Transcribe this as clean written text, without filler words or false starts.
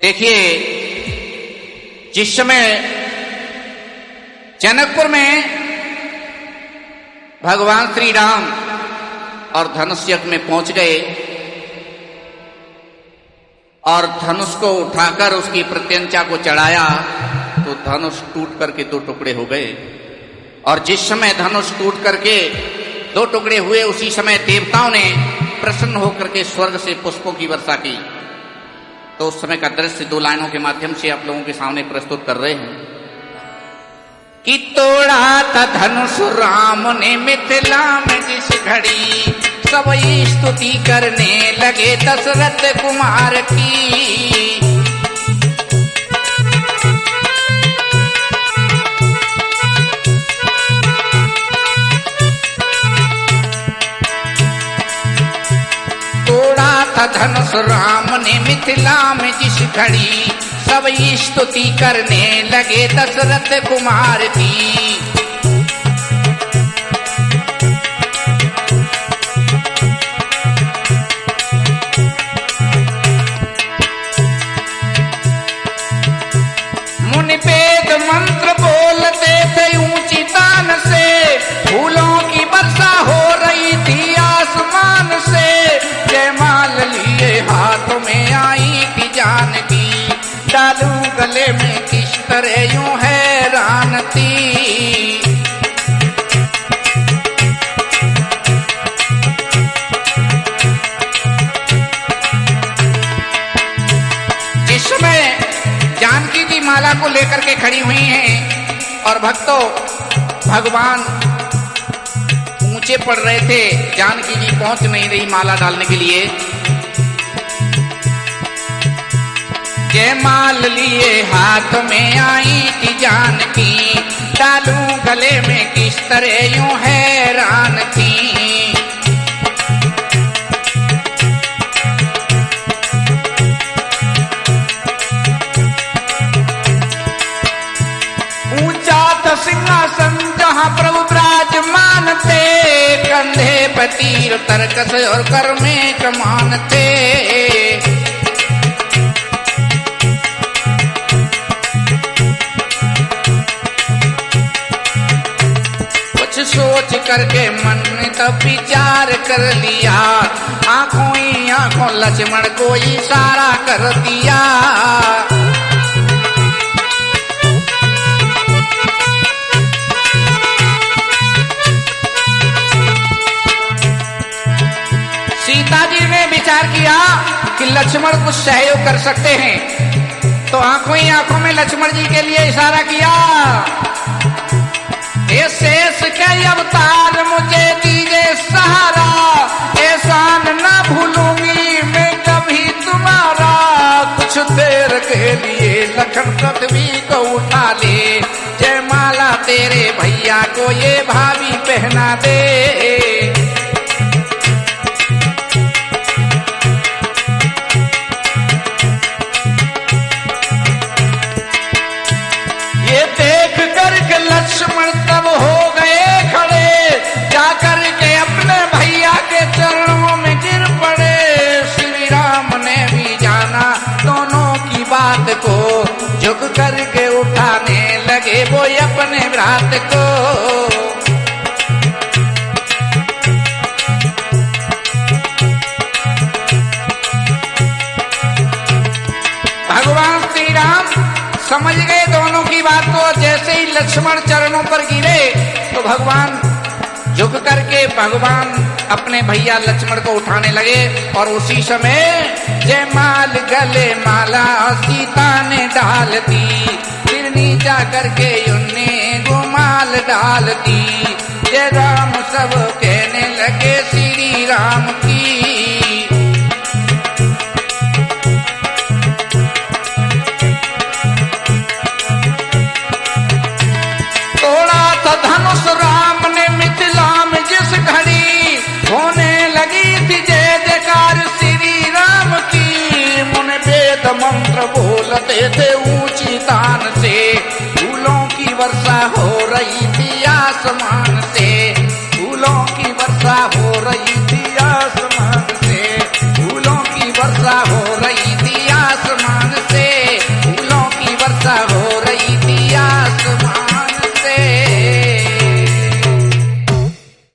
देखिए, जिस समय जनकपुर में भगवान श्री राम और धनुष यज्ञ में पहुंच गए और धनुष को उठाकर उसकी प्रत्यंचा को चढ़ाया तो धनुष टूट करके दो टुकड़े हो गए। और जिस समय धनुष टूट करके दो टुकड़े हुए, उसी समय देवताओं ने प्रसन्न होकर के स्वर्ग से पुष्पों की वर्षा की। तो उस समय का दृश्य दो लाइनों के माध्यम से आप लोगों के सामने प्रस्तुत कर रहे हैं कि तोड़ा था धनुष राम ने मिथिला में जिस घड़ी, सब स्तुति करने लगे दशरथ कुमार की। धनुष राम ने मिथिला में जिस घड़ी, सब स्तुति करने लगे दशरथ कुमार की। मुनि वेद मंत्र बोलते थे ऊंची तान से, फूलों की वर्षा हो रही थी आसमान से। जयमाल लिए हाथों में आई थी जानकी, डालू गले में किस तरह यूं हैरान थी। जिस समय जानकी जी माला को लेकर के खड़ी हुई हैं और भक्तों भगवान ऊंचे पड़ रहे थे, जानकी जी पहुंच नहीं रही माला डालने के लिए। जयमाल लिए हाथ में आई थी जानकी, डालू गले में किस तरह यूं हैरान थी। ऊंचा था सिंहासन जहां प्रभु विराजमान थे, कंधे पर तीर तरकस और कर में कमान थे। कुछ सोच करके मन ने तब विचार कर लिया, आंखों ही आंखों लक्ष्मण को इशारा कर दिया। सीता जी ने विचार किया कि लक्ष्मण कुछ सहयोग कर सकते हैं, तो आंखों ही आंखों में लक्ष्मण जी के लिए इशारा किया। ये शेष के अवतार मुझे दीजिए सहारा, एहसान ना भूलूंगी मैं कभी तुम्हारा। कुछ देर के लिए लखन पृथ्वी को उठा ले, जयमाला तेरे भैया को ये भाभी पहना दे। लक्ष्मण तब हो गए खड़े, जाकर के अपने भैया के चरणों में गिर पड़े। श्री राम ने भी जाना दोनों की बात को, झुक करके उठाने लगे वो अपने भ्रात को। भगवान श्री राम समझ गए दोनों की बात को। जैसे ही लक्ष्मण चरणों पर गिरे तो भगवान झुक करके भगवान अपने भैया लक्ष्मण को उठाने लगे। और उसी समय जयमाल गले माला सीता ने डाल दी, फिर नीचा करके उन्हें गुमाल डाल दी। जय राम सब कहने लगे श्री राम की। धनुष राम ने मिथिला में जिस घड़ी, होने लगी थी जय जयकार श्री राम की। मुनि वेद मंत्र बोलते थे ऊंची तान से, फूलों की वर्षा हो रही थी आसमान से। फूलों की वर्षा हो रही थी आसमान से। हो